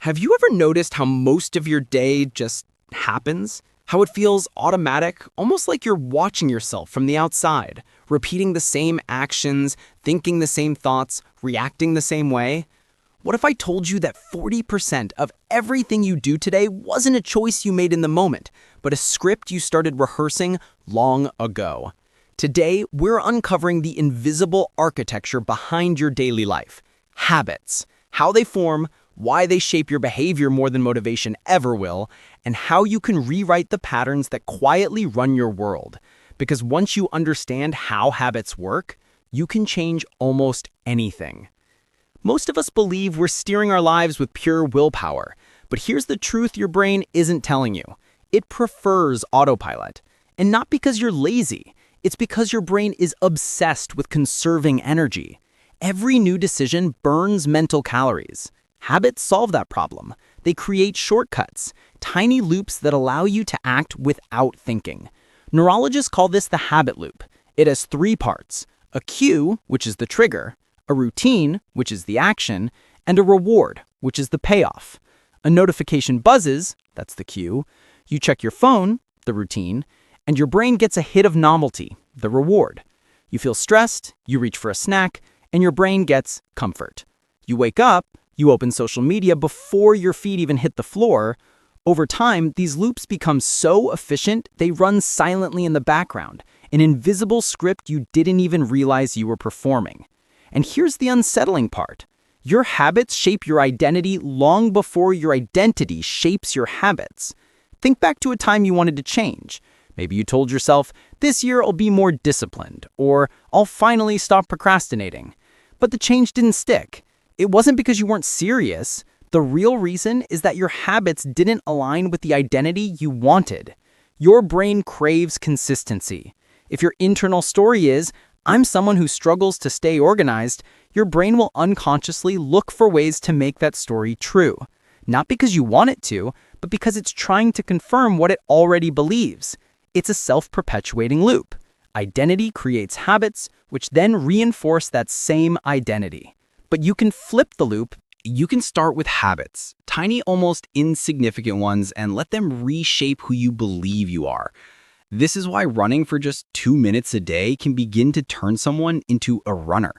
Have you ever noticed how most of your day just happens? How it feels automatic, almost like you're watching yourself from the outside, repeating the same actions, thinking the same thoughts, reacting the same way? What if I told you that 40% of everything you do today wasn't a choice you made in the moment, but a script you started rehearsing long ago? Today, we're uncovering the invisible architecture behind your daily life. Habits. How they form, why they shape your behavior more than motivation ever will, and how you can rewrite the patterns that quietly run your world. Because once you understand how habits work, you can change almost anything. Most of us believe we're steering our lives with pure willpower, but here's the truth your brain isn't telling you. It prefers autopilot. And not because you're lazy, it's because your brain is obsessed with conserving energy. Every new decision burns mental calories. Habits solve that problem. They create shortcuts, tiny loops that allow you to act without thinking. Neurologists call this the habit loop. It has three parts: a cue, which is the trigger, a routine, which is the action, and a reward, which is the payoff. A notification buzzes, that's the cue. You check your phone, the routine, and your brain gets a hit of novelty, the reward. You feel stressed, you reach for a snack, and your brain gets comfort. You wake up, you open social media before your feet even hit the floor. Over time, these loops become so efficient, they run silently in the background, an invisible script you didn't even realize you were performing. And here's the unsettling part. Your habits shape your identity long before your identity shapes your habits. Think back to a time you wanted to change. Maybe you told yourself, this year I'll be more disciplined, or I'll finally stop procrastinating. But the change didn't stick. It wasn't because you weren't serious. The real reason is that your habits didn't align with the identity you wanted. Your brain craves consistency. If your internal story is, I'm someone who struggles to stay organized, your brain will unconsciously look for ways to make that story true. Not because you want it to, but because it's trying to confirm what it already believes. It's a self-perpetuating loop. Identity creates habits, which then reinforce that same identity. But you can flip the loop. You can start with habits, tiny, almost insignificant ones, and let them reshape who you believe you are. This is why running for just 2 minutes a day can begin to turn someone into a runner.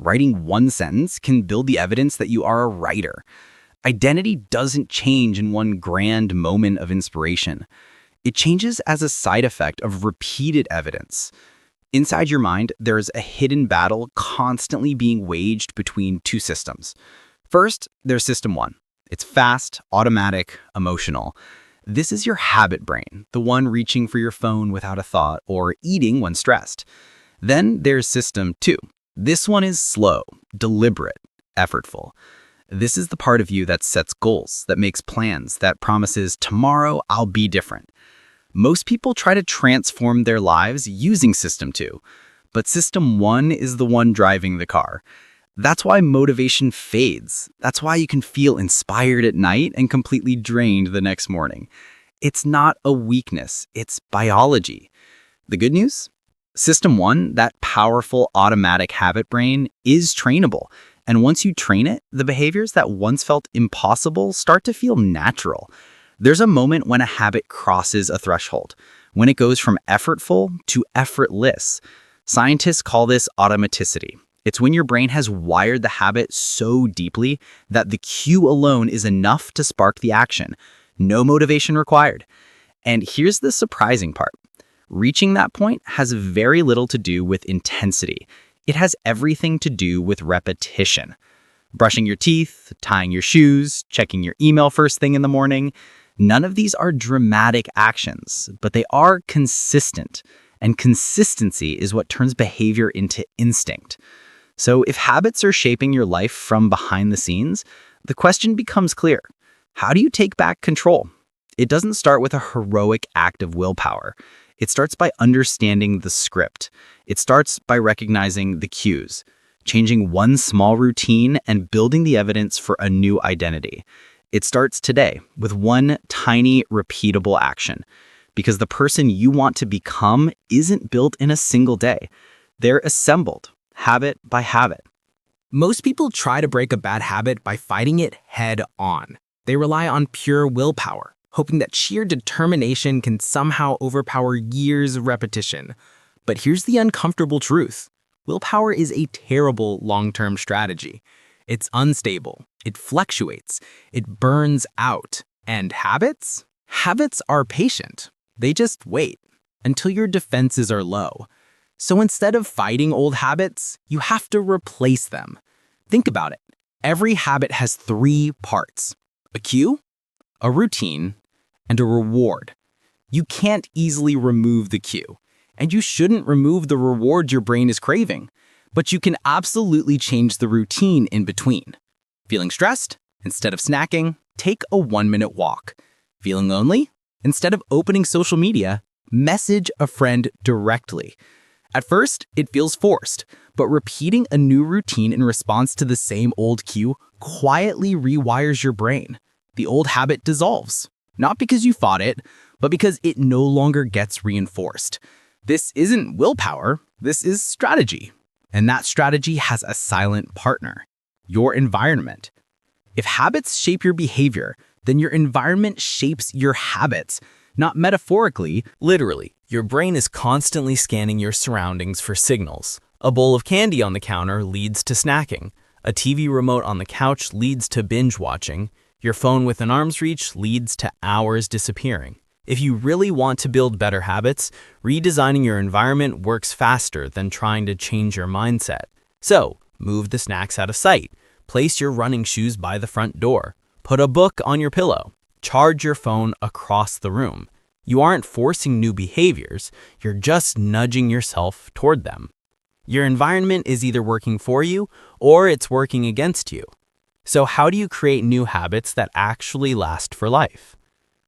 Writing one sentence can build the evidence that you are a writer. Identity doesn't change in one grand moment of inspiration. It changes as a side effect of repeated evidence. Inside your mind, there's a hidden battle constantly being waged between two systems. First, there's system one. It's fast, automatic, emotional. This is your habit brain, the one reaching for your phone without a thought or eating when stressed. Then there's system two. This one is slow, deliberate, effortful. This is the part of you that sets goals, that makes plans, that promises tomorrow I'll be different. Most people try to transform their lives using System 2, but System 1 is the one driving the car. That's why motivation fades. That's why you can feel inspired at night and completely drained the next morning. It's not a weakness, it's biology. The good news? System 1, that powerful automatic habit brain, is trainable. And once you train it, the behaviors that once felt impossible start to feel natural. There's a moment when a habit crosses a threshold, when it goes from effortful to effortless. Scientists call this automaticity. It's when your brain has wired the habit so deeply that the cue alone is enough to spark the action. No motivation required. And here's the surprising part. Reaching that point has very little to do with intensity. It has everything to do with repetition. Brushing your teeth, tying your shoes, checking your email first thing in the morning. None of these are dramatic actions, but they are consistent. And consistency is what turns behavior into instinct. So if habits are shaping your life from behind the scenes, the question becomes clear. How do you take back control? It doesn't start with a heroic act of willpower. It starts by understanding the script. It starts by recognizing the cues, changing one small routine and building the evidence for a new identity. It starts today with one tiny, repeatable action, because the person you want to become isn't built in a single day. They're assembled, habit by habit. Most people try to break a bad habit by fighting it head on. They rely on pure willpower, hoping that sheer determination can somehow overpower years of repetition. But here's the uncomfortable truth. Willpower is a terrible long-term strategy. It's unstable, it fluctuates, it burns out. And habits? Habits are patient. They just wait until your defenses are low. So instead of fighting old habits, you have to replace them. Think about it. Every habit has 3 parts: a cue, a routine, and a reward. You can't easily remove the cue, and you shouldn't remove the reward your brain is craving, but you can absolutely change the routine in between. Feeling stressed? Instead of snacking, take a 1-minute walk. Feeling lonely? Instead of opening social media, message a friend directly. At first, it feels forced, but repeating a new routine in response to the same old cue quietly rewires your brain. The old habit dissolves, not because you fought it, but because it no longer gets reinforced. This isn't willpower, this is strategy. And that strategy has a silent partner: your environment. If habits shape your behavior, then your environment shapes your habits. Not metaphorically, literally. Your brain is constantly scanning your surroundings for signals. A bowl of candy on the counter leads to snacking. A TV remote on the couch leads to binge watching. Your phone within arm's reach leads to hours disappearing. If you really want to build better habits, redesigning your environment works faster than trying to change your mindset. So, move the snacks out of sight. Place your running shoes by the front door. Put a book on your pillow. Charge your phone across the room. You aren't forcing new behaviors, you're just nudging yourself toward them. Your environment is either working for you or it's working against you. So how do you create new habits that actually last for life?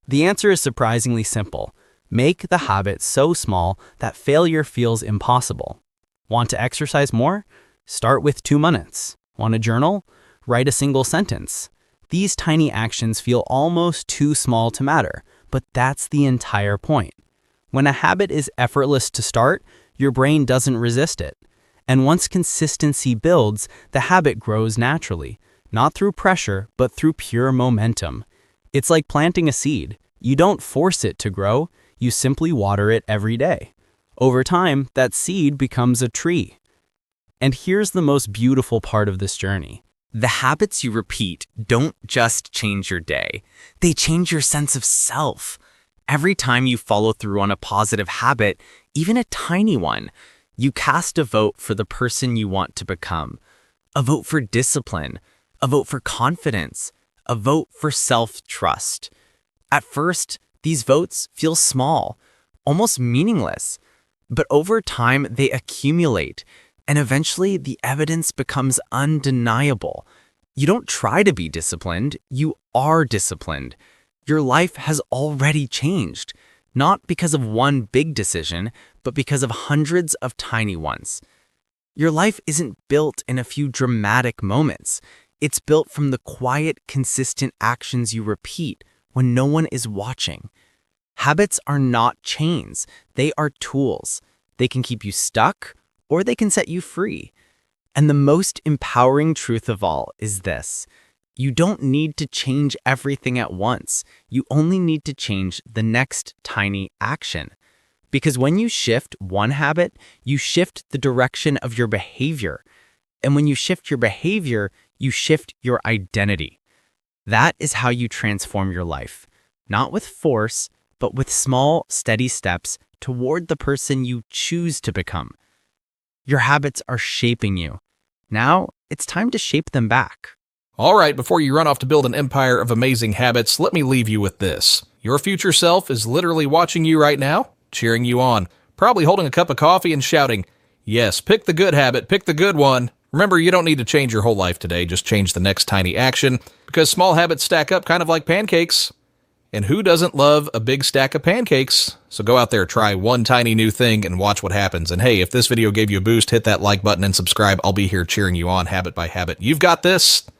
The answer is surprisingly simple. Make the habit so small that failure feels impossible. Want to exercise more? Start with 2 minutes. Want to journal? Write a single sentence. These tiny actions feel almost too small to matter, but that's the entire point. When a habit is effortless to start, your brain doesn't resist it. And once consistency builds, the habit grows naturally, not through pressure, but through pure momentum. It's like planting a seed. You don't force it to grow, you simply water it every day. Over time, that seed becomes a tree. And here's the most beautiful part of this journey. The habits you repeat don't just change your day, they change your sense of self. Every time you follow through on a positive habit, even a tiny one, you cast a vote for the person you want to become. A vote for discipline, a vote for confidence, a vote for self-trust. At first, these votes feel small, almost meaningless, but over time they accumulate. And eventually, the evidence becomes undeniable. You don't try to be disciplined, you are disciplined. Your life has already changed, not because of one big decision, but because of hundreds of tiny ones. Your life isn't built in a few dramatic moments. It's built from the quiet, consistent actions you repeat when no one is watching. Habits are not chains, they are tools. They can keep you stuck, or they can set you free. And the most empowering truth of all is this: you don't need to change everything at once. You only need to change the next tiny action. Because when you shift one habit, you shift the direction of your behavior. And when you shift your behavior, you shift your identity. That is how you transform your life. Not with force, but with small, steady steps toward the person you choose to become. Your habits are shaping you. Now, it's time to shape them back. All right, before you run off to build an empire of amazing habits, let me leave you with this. Your future self is literally watching you right now, cheering you on, probably holding a cup of coffee and shouting, "Yes, pick the good habit, pick the good one." Remember, you don't need to change your whole life today, just change the next tiny action, because small habits stack up kind of like pancakes. And who doesn't love a big stack of pancakes? So go out there, try one tiny new thing, and watch what happens. And hey, if this video gave you a boost, hit that like button and subscribe. I'll be here cheering you on habit by habit. You've got this.